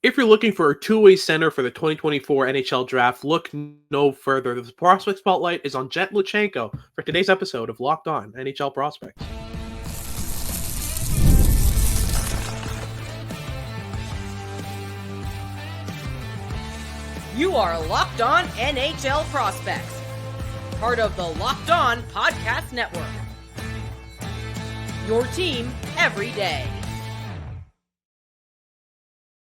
If you're looking for a two-way center for the 2024 NHL Draft, look no further. The prospect spotlight is on Jett Luchanko for today's episode of Locked On NHL Prospects. You are Locked On NHL Prospects, part of the Locked On Podcast Network. Your team every day.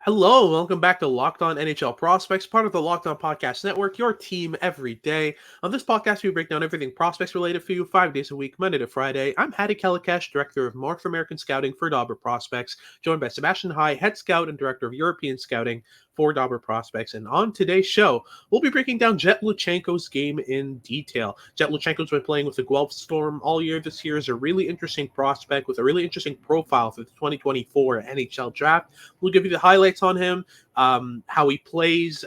Hello, welcome back to Locked On NHL Prospects, part of the Locked On Podcast Network, your team every day. On this podcast, we break down everything prospects related for you 5 days a week, Monday to Friday. I'm Hattie Kalikesh, Director of North American Scouting for Dobber Prospects, joined by Sebastian High, Head Scout and Director of European Scouting for Dobber Prospects. And on today's show, we'll be breaking down Jett Luchanko's game in detail. Jett Luchanko's been playing with the Guelph Storm all year. This year is a really interesting prospect with a really interesting profile for the 2024 NHL Draft. We'll give you the highlights on him, how he plays,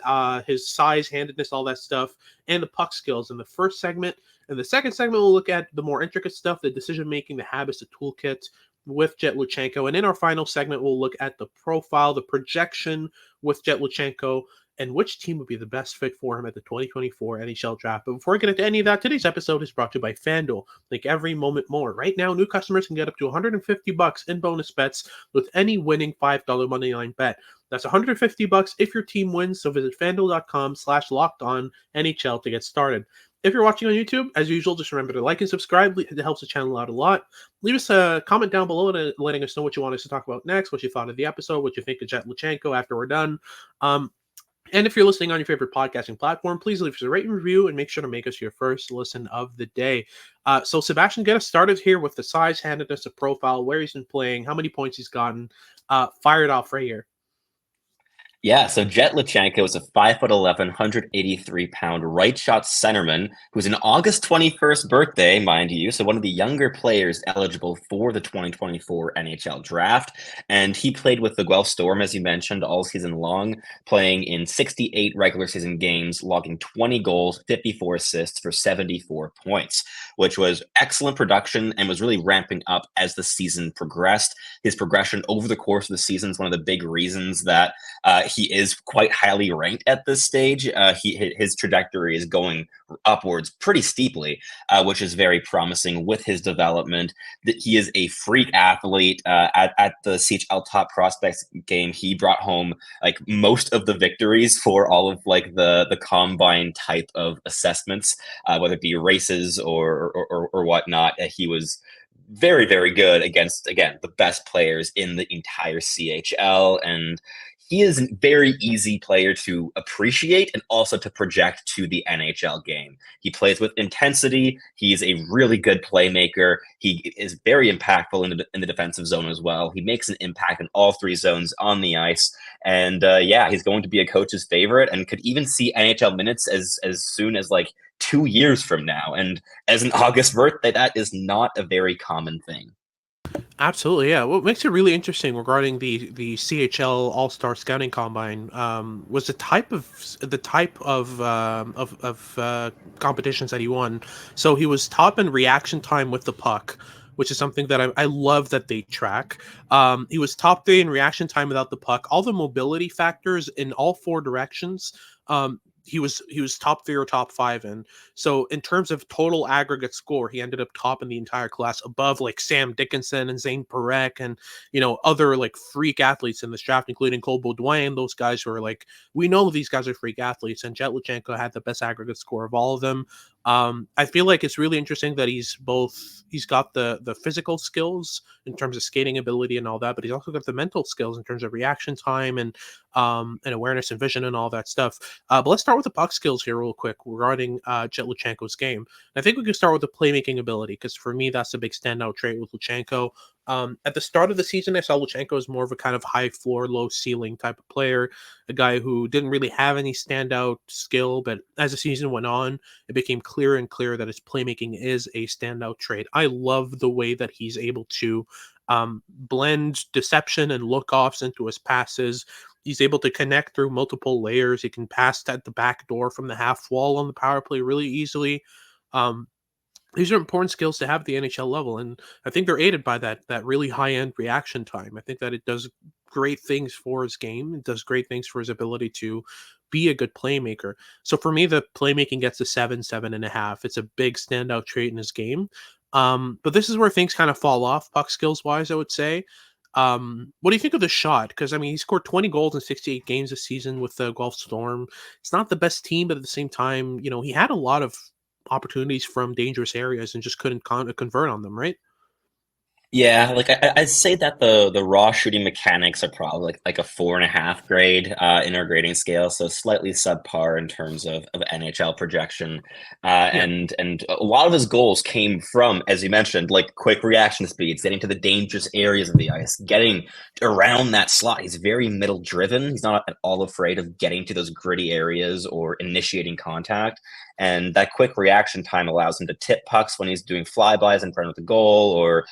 his size, handedness, all that stuff, and the puck skills in the first segment. In the second segment, we'll look at the more intricate stuff, the decision-making, the habits, the toolkit with Jett Luchanko. And in our final segment, we'll look at the profile, the projection with Jett Luchanko, and which team would be the best fit for him at the 2024 NHL Draft. But before we get into any of that, today's episode is brought to you by FanDuel. Make every moment more. Right now, new customers can get up to $150 in bonus bets with any winning $5 moneyline bet. That's $150 if your team wins, so visit FanDuel.com/LockedOnNHL to get started. If you're watching on YouTube, as usual, just remember to like and subscribe. It helps the channel out a lot. Leave us a comment down below letting us know what you want us to talk about next, what you thought of the episode, what you think of Jett Luchanko after we're done. And if you're listening on your favorite podcasting platform, please leave us a rate and review and make sure to make us your first listen of the day. So Sebastian, get us started here with the size, handedness, the profile, where he's been playing, how many points he's gotten. Fire it off right here. Yeah, so Jett Luchanko is a 5'11", 183-pound right shot centerman who's an August 21st birthday, mind you, so one of the younger players eligible for the 2024 NHL Draft. And he played with the Guelph Storm, as you mentioned, all season long, playing in 68 regular season games, logging 20 goals, 54 assists for 74 points, which was excellent production and was really ramping up as the season progressed. His progression over the course of the season is one of the big reasons that he is quite highly ranked at this stage. His trajectory is going upwards pretty steeply, which is very promising with his development. That he is a freak athlete. At the CHL Top Prospects game, he brought home like most of the victories for all of like the combine type of assessments, whether it be races or whatnot. He was very, very good against, again, the best players in the entire CHL. And he is a very easy player to appreciate and also to project to the NHL game. He plays with intensity. He's a really good playmaker. He is very impactful in the defensive zone as well. He makes an impact in all three zones on the ice. And he's going to be a coach's favorite and could even see NHL minutes as soon as like 2 years from now. And as an August birthday, that is not a very common thing. Absolutely, yeah. What makes it really interesting regarding the CHL All-Star Scouting Combine was the type of competitions that he won. So he was top in reaction time with the puck, which is something that I love that they track. He was top 3 in reaction time without the puck. All the mobility factors in all 4 directions. He was top 3 or top 5 in. So in terms of total aggregate score, he ended up top in the entire class, above like Sam Dickinson and Zane Parekh and other like freak athletes in this draft, including Cole Baudouin. Those guys who are like, we know these guys are freak athletes, and Jett Luchanko had the best aggregate score of all of them. I feel like it's really interesting that he's got the physical skills in terms of skating ability and all that, but he's also got the mental skills in terms of reaction time and awareness and vision and all that stuff. But let's start with the puck skills here real quick regarding Jett Luchanko's game. And I think we can start with the playmaking ability, because for me, that's a big standout trait with Luchanko. At the start of the season, I saw Luchenko as more of a kind of high floor, low ceiling type of player, a guy who didn't really have any standout skill. But as the season went on, it became clearer and clearer that his playmaking is a standout trait. I love the way that he's able to blend deception and look-offs into his passes. He's able to connect through multiple layers. He can pass at the back door from the half wall on the power play really easily. These are important skills to have at the NHL level, and I think they're aided by that really high-end reaction time. I think that it does great things for his game. It does great things for his ability to be a good playmaker. So for me, the playmaking gets a 7.5. It's a big standout trait in his game. But this is where things kind of fall off puck skills wise, I would say. What do you think of the shot? Because I mean, he scored 20 goals in 68 games this season with the Gulf Storm. It's not the best team, but at the same time, he had a lot of opportunities from dangerous areas and just couldn't convert on them, right? Yeah, like I'd say that the raw shooting mechanics are probably like a 4.5 grade in our grading scale, so slightly subpar in terms of NHL projection. Yeah. And a lot of his goals came from, as you mentioned, like quick reaction speeds, getting to the dangerous areas of the ice, getting around that slot. He's very middle driven. He's not at all afraid of getting to those gritty areas or initiating contact. And that quick reaction time allows him to tip pucks when he's doing flybys in front of the goal, or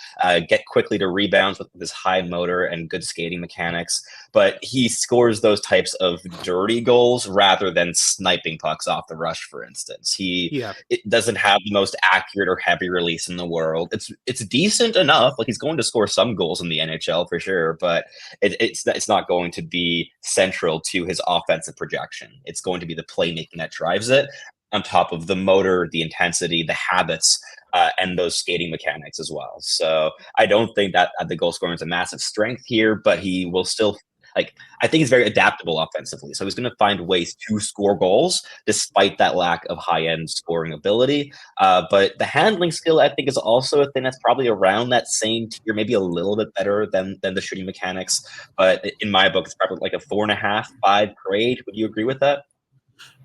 get quickly to rebounds with his high motor and good skating mechanics. But he scores those types of dirty goals rather than sniping pucks off the rush, for instance. Yeah. It doesn't have the most accurate or heavy release in the world. It's decent enough. Like, he's going to score some goals in the NHL for sure, but it's not going to be central to his offensive projection. It's going to be the playmaking that drives it, on top of the motor, the intensity, the habits, and those skating mechanics as well. So I don't think that the goal scoring is a massive strength here, but he will still, like, I think he's very adaptable offensively. So he's going to find ways to score goals despite that lack of high end scoring ability. But the handling skill, I think, is also a thing that's probably around that same tier, maybe a little bit better than the shooting mechanics. But in my book, it's probably like a 4.5, 5 grade. Would you agree with that?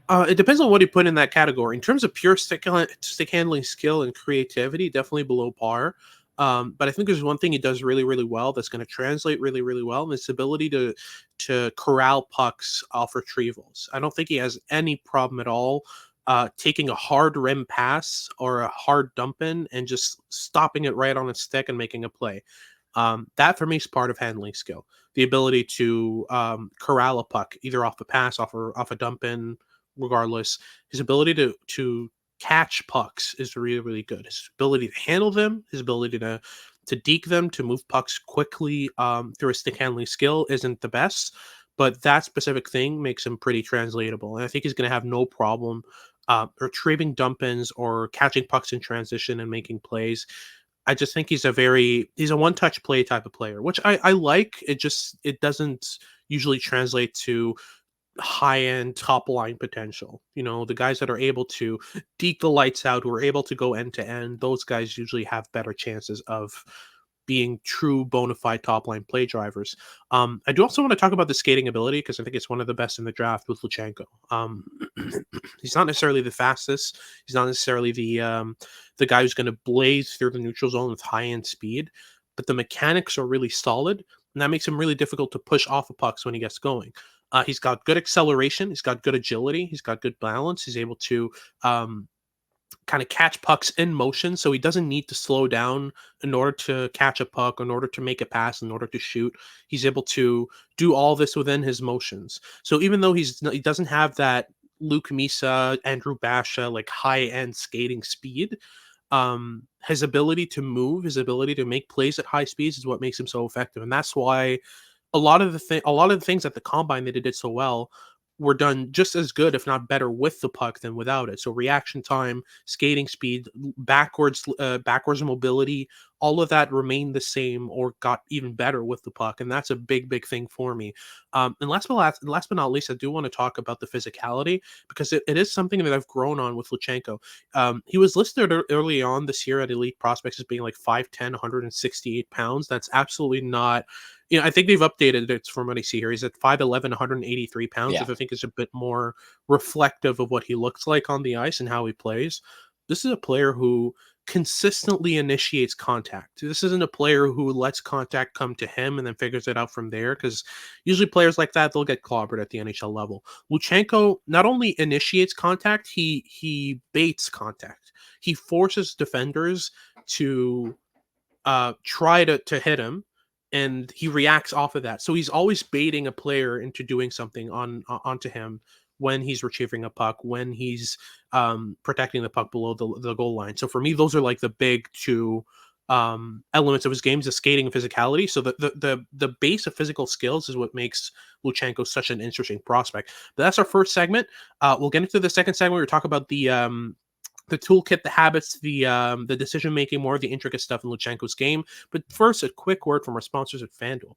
It depends on what you put in that category. In terms of pure stick handling skill and creativity, definitely below par. But I think there's one thing he does really, really well that's going to translate really, really well, and it's ability to corral pucks off retrievals. I don't think he has any problem at all taking a hard rim pass or a hard dump in and just stopping it right on its stick and making a play. That for me is part of handling skill. The ability to corral a puck either off a pass, off a dump in, regardless. His ability to catch pucks is really, really good. His ability to handle them, his ability to deke them, to move pucks quickly through a stick handling skill isn't the best, but that specific thing makes him pretty translatable. And I think he's going to have no problem retrieving dump ins or catching pucks in transition and making plays. I just think he's a one touch play type of player, which I like. It doesn't usually translate to high end top line potential. The guys that are able to deke the lights out, who are able to go end to end, those guys usually have better chances of being true bona fide top line play drivers. I do also want to talk about the skating ability because I think it's one of the best in the draft with Luchenko. He's not necessarily the fastest. He's not necessarily the guy who's going to blaze through the neutral zone with high end speed, but the mechanics are really solid, and that makes him really difficult to push off of pucks when he gets going. He's got good acceleration. He's got good agility. He's got good balance. He's able to kind of catch pucks in motion, so he doesn't need to slow down in order to catch a puck, in order to make a pass, in order to shoot. He's able to do all this within his motions. So even though he doesn't have that Luke Misa, Andrew Basha, like high end skating speed, his ability to move, his ability to make plays at high speeds is what makes him so effective, and that's why a lot of the things at the combine that he did so well were done just as good, if not better, with the puck than without it. So reaction time, skating speed, backwards mobility, all of that remained the same or got even better with the puck, and that's a big, big thing for me. And last but not least, I do want to talk about the physicality because it is something that I've grown on with Luchenko. He was listed early on this year at Elite Prospects as being like 5'10", 168 pounds. That's absolutely not. I think they've updated it from what I see here. He's at 5'11", 183 pounds, Yeah. which I think is a bit more reflective of what he looks like on the ice and how he plays. This is a player who consistently initiates contact. This isn't a player who lets contact come to him and then figures it out from there, because usually players like that, they'll get clobbered at the NHL level. Luchenko not only initiates contact, he baits contact. He forces defenders to try to hit him, and he reacts off of that. So he's always baiting a player into doing something onto him when he's retrieving a puck, when he's protecting the puck below the goal line. So for me, those are like the big two elements of his game, the skating and physicality. So the base of physical skills is what makes Luchenko such an interesting prospect. But that's our first segment. We'll get into the second segment. We'll talk about the toolkit, the habits, the decision making, more of the intricate stuff in Luchenko's game. But first, a quick word from our sponsors at FanDuel.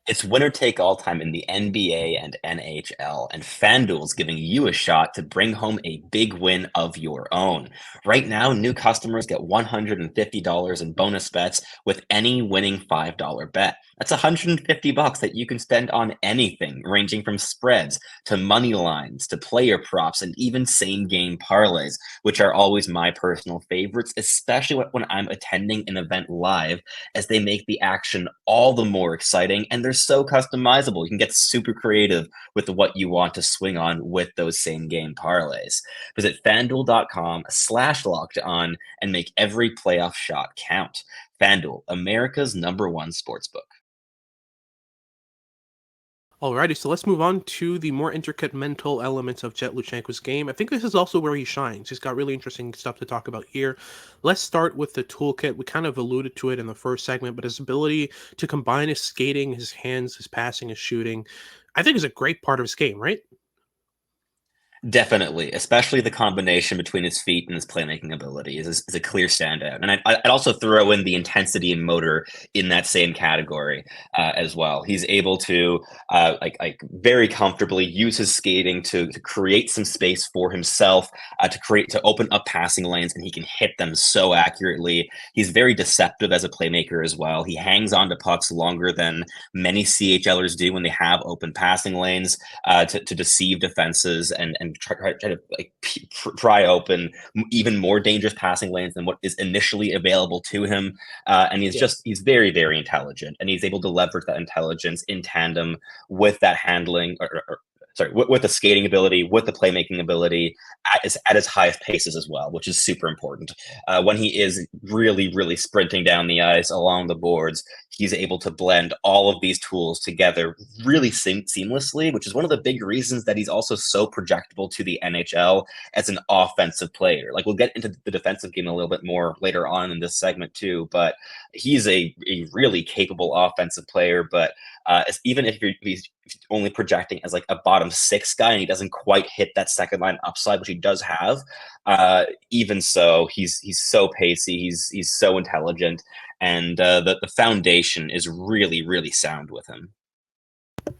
It's winner take all time in the NBA and NHL, and FanDuel's giving you a shot to bring home a big win of your own. Right now, new customers get $150 in bonus bets with any winning $5 bet. That's $150 that you can spend on anything, ranging from spreads to money lines to player props and even same game parlays, which are always my personal favorites, especially when I'm attending an event live, as they make the action all the more exciting, and they're so customizable. You can get super creative with what you want to swing on with those same game parlays. Visit fanduel.com/locked on and make every playoff shot count. FanDuel, America's #1 sportsbook. Alrighty, so let's move on to the more intricate mental elements of Jett Luchanko's game. I think this is also where he shines. He's got really interesting stuff to talk about here. Let's start with the toolkit. We kind of alluded to it in the first segment, but his ability to combine his skating, his hands, his passing, his shooting, I think is a great part of his game, right? Definitely, especially the combination between his feet and his playmaking ability is a clear standout. And I'd also throw in the intensity and motor in that same category as well. He's able to like very comfortably use his skating to create some space for himself, to open up passing lanes, and he can hit them so accurately. He's very deceptive as a playmaker as well. He hangs on to pucks longer than many CHLers do when they have open passing lanes to deceive defenses and try to like pry open even more dangerous passing lanes than what is initially available to him. And he's very, very intelligent, and he's able to leverage that intelligence in tandem with that handling with the skating ability, with the playmaking ability at his highest paces as well, which is super important. When he is really, really sprinting down the ice along the boards, he's able to blend all of these tools together really seamlessly, which is one of the big reasons that he's also so projectable to the NHL as an offensive player. Like, we'll get into the defensive game a little bit more later on in this segment too, but he's a really capable offensive player. But even if he's only projecting as like a bottom six guy and he doesn't quite hit that second line upside, which he does have, even so, he's so pacey, he's so intelligent, and the foundation is really, really sound with him.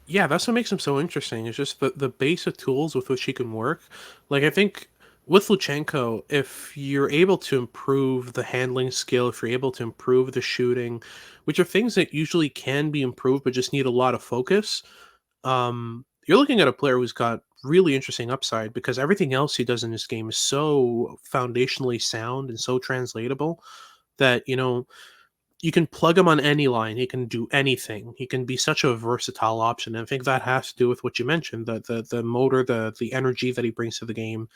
Yeah, that's what makes him so interesting. It's just the base of tools with which he can work. Like, I think with Luchenko, if you're able to improve the handling skill, if you're able to improve the shooting, which are things that usually can be improved but just need a lot of focus, you're looking at a player who's got really interesting upside, because everything else he does in this game is so foundationally sound and so translatable that, you can plug him on any line. He can do anything. He can be such a versatile option. And I think that has to do with what you mentioned, the motor, the energy that he brings to the game.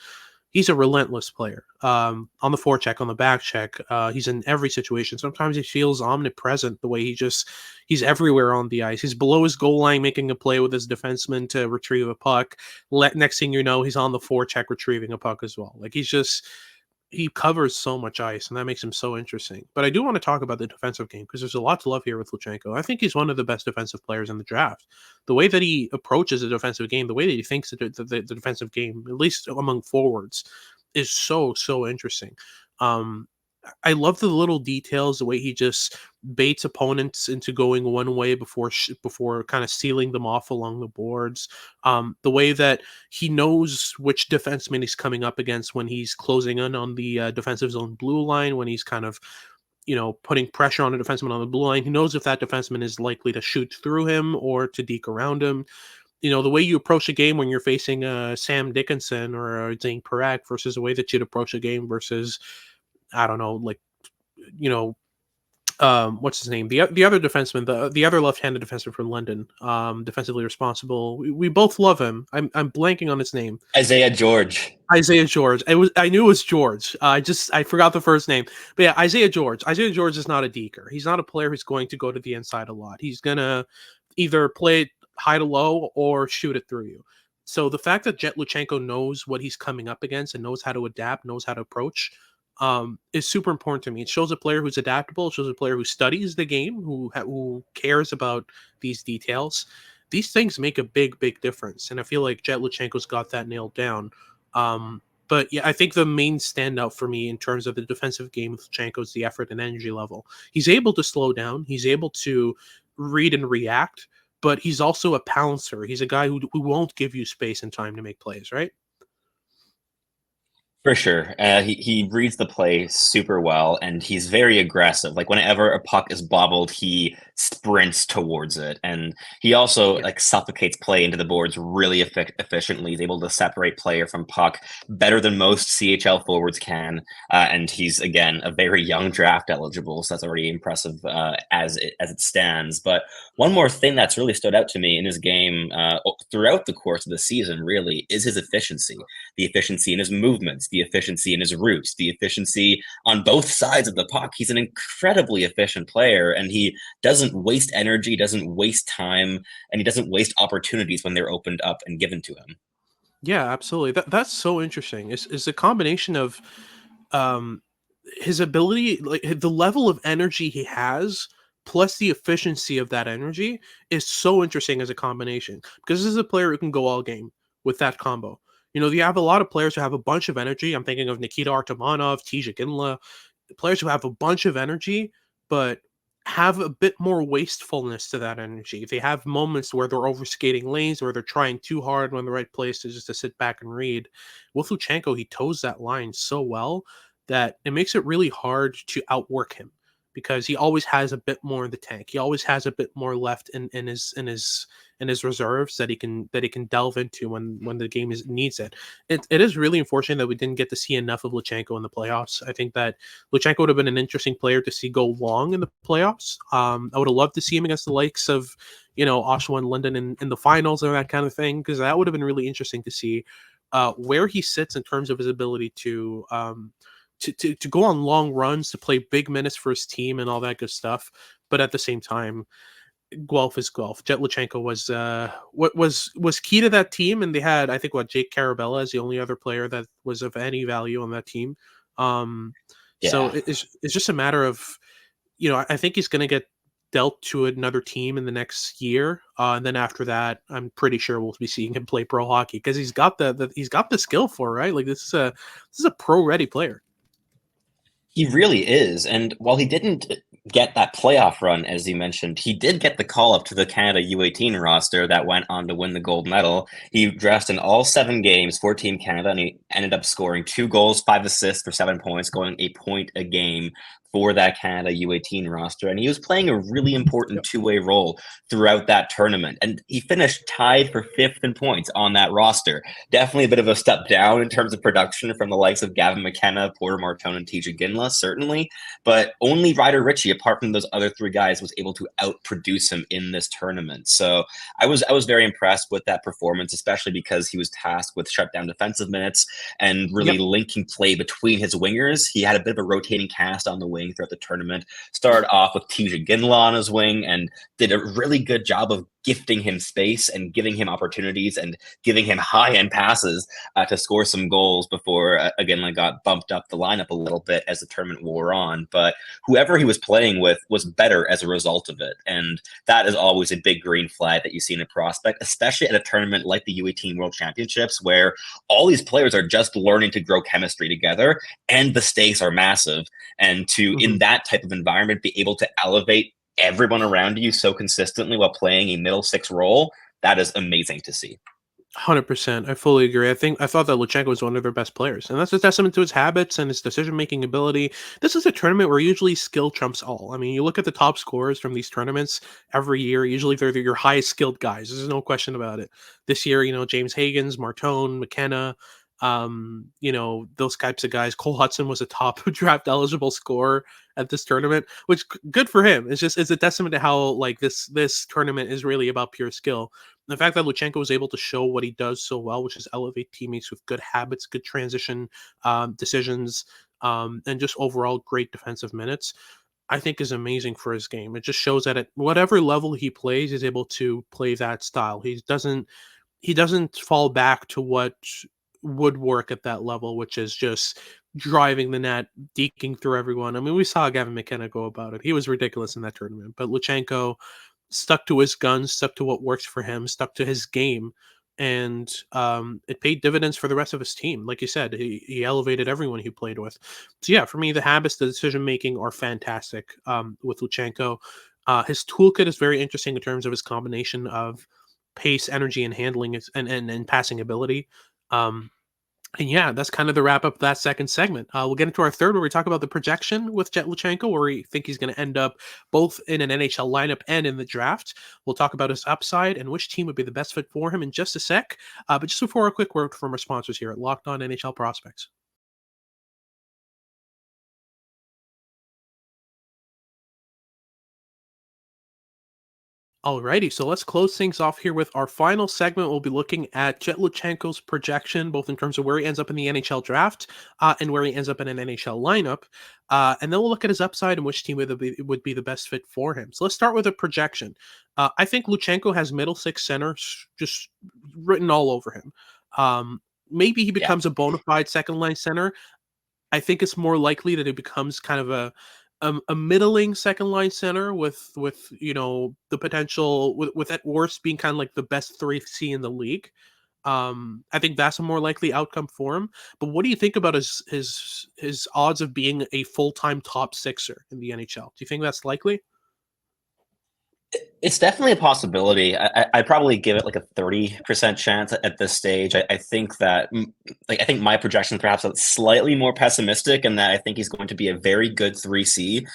He's a relentless player. On the forecheck, on the back check, he's in every situation. Sometimes he feels omnipresent, the way he's everywhere on the ice. He's below his goal line making a play with his defenseman to retrieve a puck. Next thing you know, he's on the forecheck retrieving a puck as well. Like, he covers so much ice, and that makes him so interesting. But I do want to talk about the defensive game, because there's a lot to love here with Luchenko. I think he's one of the best defensive players in the draft. The way that he approaches the defensive game, the way that he thinks the defensive game, at least among forwards, is so, so interesting. I love the little details, the way he just baits opponents into going one way before kind of sealing them off along the boards. The way that he knows which defenseman he's coming up against when he's closing in on the defensive zone blue line, when he's kind of putting pressure on a defenseman on the blue line. He knows if that defenseman is likely to shoot through him or to deke around him. The way you approach a game when you're facing Sam Dickinson or Zane Parak versus the way that you'd approach a game versus, I don't know, like, what's his name? The other defenseman, the other left-handed defenseman from London, defensively responsible. We both love him. I'm blanking on his name. Isaiah George. I knew it was George. I forgot the first name. But yeah, Isaiah George. Isaiah George is not a deker. He's not a player who's going to go to the inside a lot. He's gonna either play it high to low or shoot it through you. So the fact that Jett Luchanko knows what he's coming up against and knows how to adapt, knows how to approach, is super important to me. It shows a player who's adaptable. It shows a player who studies the game, who cares about these details. These things make a big difference, and I feel like Jett Luchanko's got that nailed down. But yeah, I think the main standout for me in terms of the defensive game with Luchanko is the effort and energy level. He's able to slow down. He's able to read and react, but he's also a pouncer. He's a guy who won't give you space and time to make plays, right? For sure. He reads the play super well, and he's very aggressive. Like whenever a puck is bobbled, he sprints towards it, and he also Yeah. like suffocates play into the boards really efficiently. He's able to separate player from puck better than most CHL forwards can, and he's again a very young draft eligible, so that's already impressive as it stands. But one more thing that's really stood out to me in his game throughout the course of the season, really, is his efficiency. The efficiency in his movements, the efficiency in his routes, the efficiency on both sides of the puck. He's an incredibly efficient player, and he doesn't waste energy, doesn't waste time, and he doesn't waste opportunities when they're opened up and given to him. Yeah, absolutely. That's so interesting. Is a combination of um his ability, like the level of energy he has, plus the efficiency of that energy is so interesting as a combination. Because this is a player who can go all game with that combo. You know, you have a lot of players who have a bunch of energy. I'm thinking of Nikita Artemanov, Tija Ginla, players who have a bunch of energy, but have a bit more wastefulness to that energy. They have moments where they're overskating lanes, where they're trying too hard when the right place is just to sit back and read. With Luchenko, he toes that line so well that it makes it really hard to outwork him because he always has a bit more in the tank. He always has a bit more left in his reserves that he can delve into when the game needs it. It is really unfortunate that we didn't get to see enough of Luchenko in the playoffs. I think that Luchenko would have been an interesting player to see go long in the playoffs. I would have loved to see him against the likes of, Oshawa and London in the finals or that kind of thing, because that would have been really interesting to see where he sits in terms of his ability to go on long runs, to play big minutes for his team and all that good stuff. But at the same time, Guelph is Guelph. Jett Luchanko was what was key to that team, and they had, I think, Jake Carabella is the only other player that was of any value on that team. Um, so Yeah. it's just a matter of, I think he's going to get dealt to another team in the next year, and then after that, I'm pretty sure we'll be seeing him play pro hockey because he's got he's got the skill for it, right. Like this is a pro ready player. He really is. And while he didn't get that playoff run, as you mentioned, he did get the call up to the Canada U18 roster that went on to win the gold medal. He dressed in all 7 games for Team Canada, and he ended up scoring 2 goals, 5 assists for 7 points, going a point a game for that Canada U18 roster. And he was playing a really important two-way role throughout that tournament. And he finished tied for 5th in points on that roster. Definitely a bit of a step down in terms of production from the likes of Gavin McKenna, Porter Martone, and Tija Ginla, certainly. But only Ryder Ritchie, apart from those other 3 guys, was able to outproduce him in this tournament. So I was very impressed with that performance, especially because he was tasked with shutdown defensive minutes and really linking play between his wingers. He had a bit of a rotating cast on the wing throughout the tournament. Started off with Tija Ginla on his wing and did a really good job of gifting him space and giving him opportunities and giving him high-end passes to score some goals before, again, got bumped up the lineup a little bit as the tournament wore on. But whoever he was playing with was better as a result of it. And that is always a big green flag that you see in a prospect, especially at a tournament like the U18 World Championships, where all these players are just learning to grow chemistry together and the stakes are massive. And to, in that type of environment, be able to elevate everyone around you so consistently while playing a middle 6 role, that is amazing to see. 100%. I fully agree. I thought that Luchenko was one of their best players, and that's a testament to his habits and his decision-making ability. This is a tournament where usually skill trumps all. I mean, you look at the top scorers from these tournaments every year, usually they're your highest skilled guys. There's no question about it. This year, James Hagens, Martone, McKenna, those types of guys. Cole Hudson was a top draft eligible scorer at this tournament, which good for him. It's a testament to how this tournament is really about pure skill. The fact that Luchenko was able to show what he does so well, which is elevate teammates with good habits, good transition decisions, and just overall great defensive minutes, I think is amazing for his game. It just shows that at whatever level he plays, he's able to play that style. He doesn't fall back to what would work at that level, which is just driving the net, deking through everyone. I mean, we saw Gavin McKenna go about it. He was ridiculous in that tournament. But Luchenko stuck to his guns, stuck to what works for him, stuck to his game, and it paid dividends for the rest of his team. Like you said, he elevated everyone he played with. So yeah, for me, the habits, the decision making are fantastic with Luchenko. His toolkit is very interesting in terms of his combination of pace, energy, and handling and passing ability. Um, and yeah, that's kind of the wrap up of that second segment. We'll get into our third, where we talk about the projection with Jett Luchanko, where we think he's going to end up both in an NHL lineup and in the draft. We'll talk about his upside and which team would be the best fit for him in just a sec. But just before, a quick word from our sponsors here at Locked On NHL Prospects. Alrighty, so let's close things off here with our final segment. We'll be looking at Jett Luchanko's projection, both in terms of where he ends up in the NHL draft and where he ends up in an NHL lineup. And then we'll look at his upside and which team would be the best fit for him. So let's start with a projection. I think Luchenko has middle six center just written all over him. Maybe he becomes a bona fide second line center. I think it's more likely that it becomes kind of a middling second line center with the potential with at worst being kind of like the best 3C in the league. I think that's a more likely outcome for him. But what do you think about his odds of being a full-time top sixer in the NHL? Do you think that's likely? It's definitely a possibility. I'd probably give it like a 30% chance at this stage. I think that, I think my projection perhaps is slightly more pessimistic, in that I think he's going to be a very good 3C,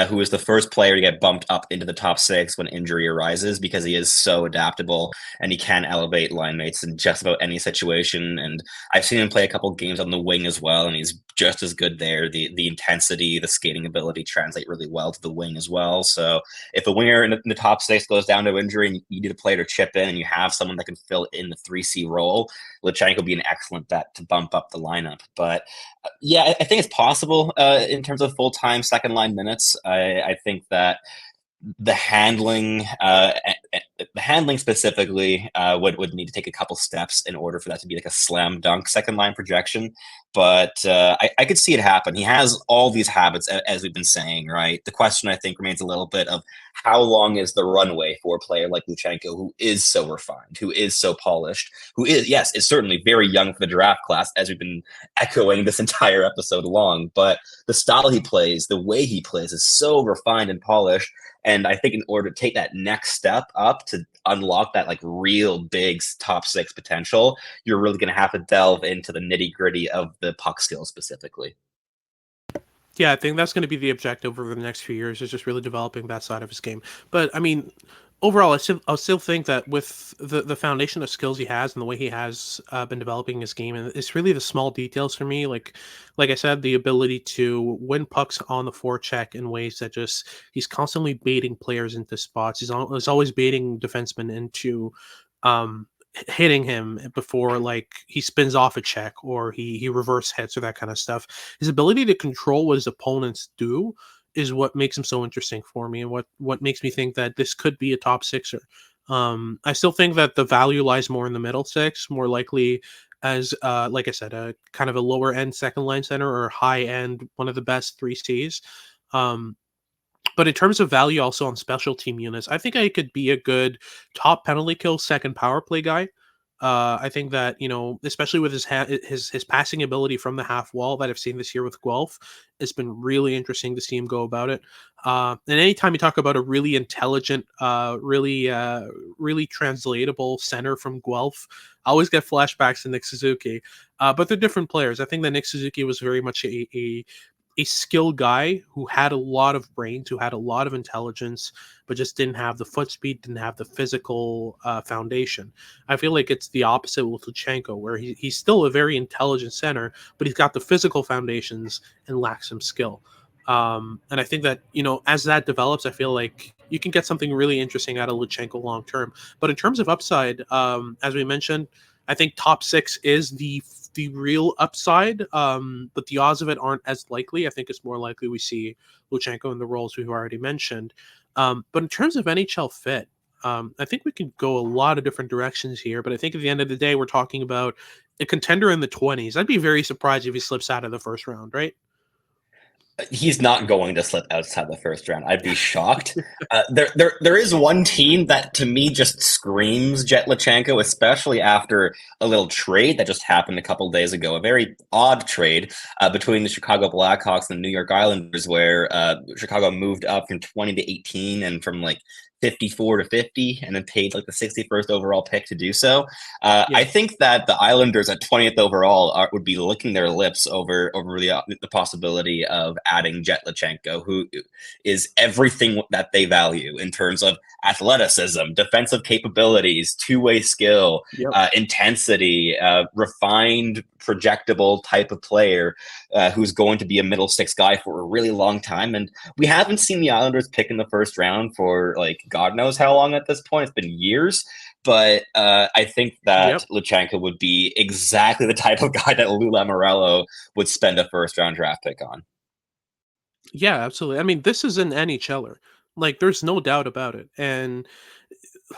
who is the first player to get bumped up into the top six when injury arises, because he is so adaptable and he can elevate line mates in just about any situation. And I've seen him play a couple games on the wing as well, and he's just as good there. The intensity, the skating ability translate really well to the wing as well. So if a winger in the top six goes down to injury and you need a player to chip in and you have someone that can fill in the 3C role, Luchenko would be an excellent bet to bump up the lineup. But yeah, I think it's possible in terms of full-time second line minutes. I think that the handling specifically would need to take a couple steps in order for that to be like a slam dunk second line projection. But I could see it happen. He has all these habits, as we've been saying, right? The question, I think, remains a little bit of how long is the runway for a player like Luchenko, who is so refined, who is so polished, who is certainly very young for the draft class, as we've been echoing this entire episode long. But the style he plays, the way he plays, is so refined and polished. And I think in order to take that next step up to unlock that like real big top six potential, you're really going to have to delve into the nitty gritty of the puck skill specifically. Yeah, I think that's going to be the objective over the next few years, is just really developing that side of his game. But I mean, overall, I still think that with the foundation of skills he has and the way he has been developing his game, and it's really the small details for me. Like I said, the ability to win pucks on the forecheck in ways that just he's constantly baiting players into spots. He's always baiting defensemen into hitting him before like he spins off a check or he reverse hits or that kind of stuff. His ability to control what his opponents do is what makes him so interesting for me, and what makes me think that this could be a top sixer. I still think that the value lies more in the middle six, more likely as like I said, a kind of a lower end second line center or high end one of the best 3Cs. But in terms of value also on special team units, I think I could be a good top penalty kill second power play guy. I think that, especially with his passing ability from the half wall that I've seen this year with Guelph, it's been really interesting to see him go about it. And anytime you talk about a really intelligent, really translatable center from Guelph, I always get flashbacks to Nick Suzuki. But they're different players. I think that Nick Suzuki was very much a skilled guy who had a lot of brains, who had a lot of intelligence, but just didn't have the foot speed, didn't have the physical foundation. I feel like it's the opposite with Luchenko, where he's still a very intelligent center, but he's got the physical foundations and lacks some skill. And I think that, as that develops, I feel like you can get something really interesting out of Luchenko long term. But in terms of upside, as we mentioned, I think top six is the real upside, but the odds of it aren't as likely. I think it's more likely we see Luchenko in the roles we've already mentioned. But in terms of NHL fit, I think we could go a lot of different directions here, but I think at the end of the day, we're talking about a contender in the 20s. I'd be very surprised if he slips out of the first round, right? He's not going to slip outside the first round. I'd be shocked. There is one team that to me just screams Jett Luchanko, especially after a little trade that just happened a couple days ago. A very odd trade between the Chicago Blackhawks and the New York Islanders, where Chicago moved up from 20 to 18 and from like 54 to 50, and then paid like the 61st overall pick to do so. I think that the Islanders at 20th overall would be licking their lips over the possibility of adding Jett Luchanko, who is everything that they value in terms of athleticism, defensive capabilities, two-way skill, intensity, refined, projectable type of player who's going to be a middle six guy for a really long time. And we haven't seen the Islanders pick in the first round for like God knows how long at this point. It's been years. But I think that Luchanko would be exactly the type of guy that Lou Lamoriello would spend a first-round draft pick on. Yeah, absolutely. I mean, this is an NHLer. Like, there's no doubt about it. And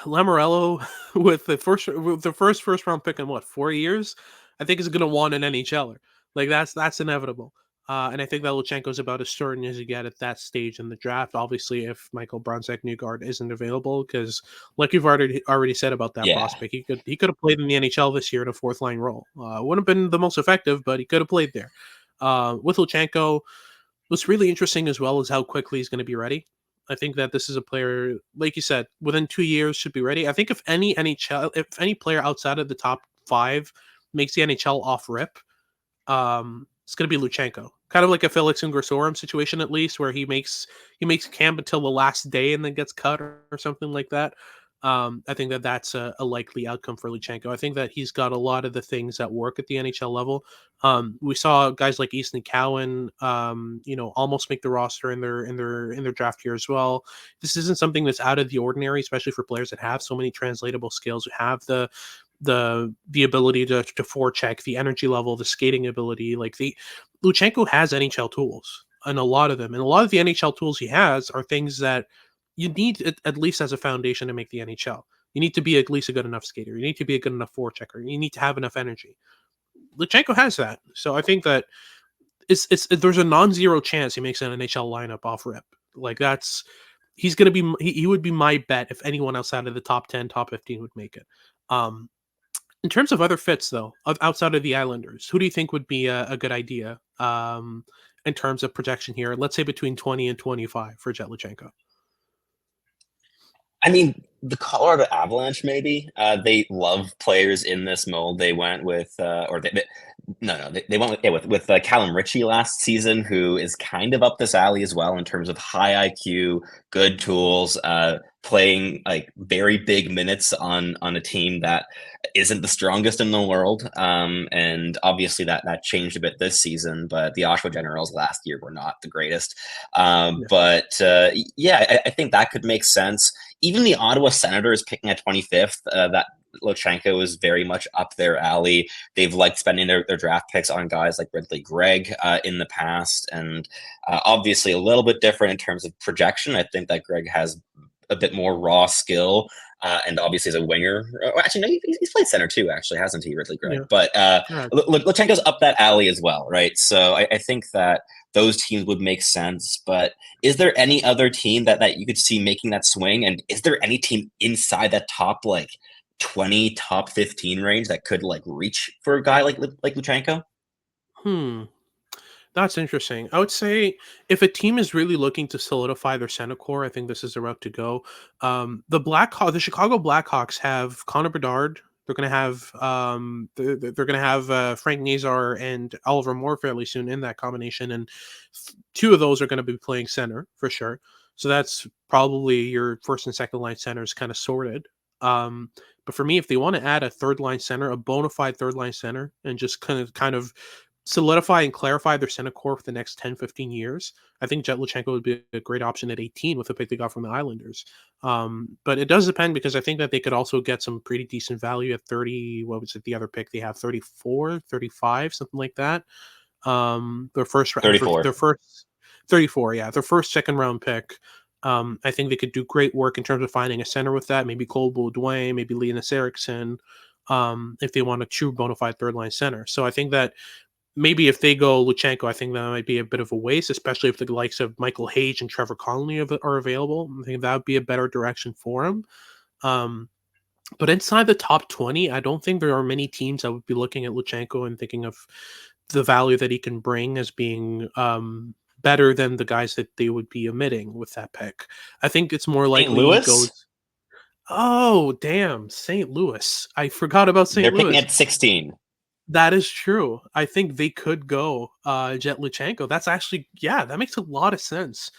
Lamoriello, with the first round pick in what, 4 years, I think is going to want an NHLer. Like that's inevitable. And I think that Luchenko's about as certain as you get at that stage in the draft. Obviously, if Michael Bronzek Newgard isn't available, because like you've already said about that prospect, he could have played in the NHL this year in a fourth line role. Wouldn't have been the most effective, but he could have played there. With Luchenko, what's really interesting as well is how quickly he's going to be ready. I think that this is a player, like you said, within 2 years should be ready. I think if any player outside of the top 5 makes the NHL off rip, it's going to be Luchenko. Kind of like a Felix Ungursorum situation, at least, where he makes camp until the last day and then gets cut or something like that. I think that that's a likely outcome for Luchenko. I think that he's got a lot of the things that work at the NHL level. We saw guys like Easton Cowan, almost make the roster in their draft year as well. This isn't something that's out of the ordinary, especially for players that have so many translatable skills, who have the ability to forecheck, the energy level, the skating ability. Like Luchenko has NHL tools, and a lot of them, and a lot of the NHL tools he has are things that you need at least as a foundation to make the NHL. You need to be at least a good enough skater. You need to be a good enough forechecker. You need to have enough energy. Luchenko has that, so I think that there's a non-zero chance he makes an NHL lineup off rip. Like he's gonna be he would be my bet if anyone outside of the top 10, top 15 would make it. In terms of other fits, though, outside of the Islanders, who do you think would be a good idea in terms of projection here? Let's say between 20 and 25 for Jett Luchanko. I mean, the Colorado Avalanche, maybe. They love players in this mold. They went with, they went with Callum Ritchie last season, who is kind of up this alley as well in terms of high IQ, good tools, playing like very big minutes on a team that isn't the strongest in the world. And obviously that changed a bit this season, but the Oshawa Generals last year were not the greatest. I think that could make sense. Even the Ottawa Senators picking at 25th, that Luchenko is very much up their alley. They've liked spending their draft picks on guys like Ridley Gregg in the past, and obviously a little bit different in terms of projection. I think that Gregg has a bit more raw skill, and obviously as a winger. Actually, no, he's played center too, actually, hasn't he, Ridley Gregg? Yeah. But Luchenko's up that alley as well, right? So I think that those teams would make sense. But is there any other team that you could see making that swing? And is there any team inside that top like 20, top 15 range that could like reach for a guy like Luchenko? That's interesting. I would say if a team is really looking to solidify their center core, I think this is the route to go. The Chicago Blackhawks have Connor Bedard. They're going to have they're going to have Frank Nazar and Oliver Moore fairly soon in that combination, and two of those are going to be playing center for sure. So that's probably your first and second line centers kind of sorted. But for me, if they want to add a third line center, a bona fide third line center, and just kind of solidify and clarify their center core for the next 10, 15 years, I think Jett Luchanko would be a great option at 18 with the pick they got from the Islanders. But it does depend, because I think that they could also get some pretty decent value at 30. What was it? The other pick they have 34, 35, something like that. Their first 34. Their first 34, yeah, their first second round pick. I think they could do great work in terms of finding a center with that. Maybe Cole Baudouin, maybe Linus Eriksson, if they want a true bona fide third line center. So I think that maybe if they go Luchenko, I think that might be a bit of a waste, especially if the likes of Michael Hage and Trevor Connolly are available. I think that would be a better direction for him. But inside the top 20, I don't think there are many teams that would be looking at Luchenko and thinking of the value that he can bring as being better than the guys that they would be omitting with that pick. I think it's more likely he Louis? goes. Oh, damn. St. Louis. I forgot about St. They're Louis. picking at 16. That is true. I think they could go Jett Luchanko. That's actually, yeah, that makes a lot of sense.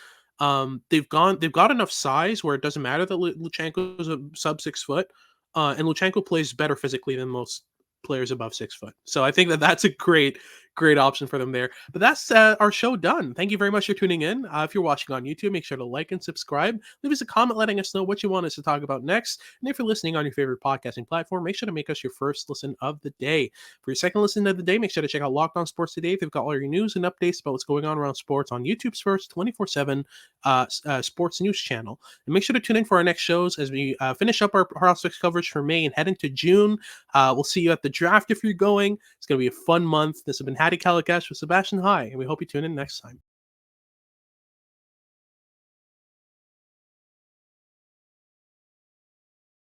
They've got enough size where it doesn't matter that Luchanko is a sub 6 foot, and Luchanko plays better physically than most players above 6 foot. So I think that that's a great option for them there. But that's our show done. Thank you very much for tuning in. If you're watching on YouTube, make sure to like and subscribe. Leave us a comment letting us know what you want us to talk about next. And if you're listening on your favorite podcasting platform, make sure to make us your first listen of the day. For your second listen of the day, make sure to check out Locked On Sports Today. They've got all your news and updates about what's going on around sports on YouTube's first 24/7 sports news channel. And make sure to tune in for our next shows as we finish up our prospects coverage for May and head into June. We'll see you at the draft if you're going. It's going to be a fun month. This has been Hattie Kalakash with Sebastian High, and we hope you tune in next time.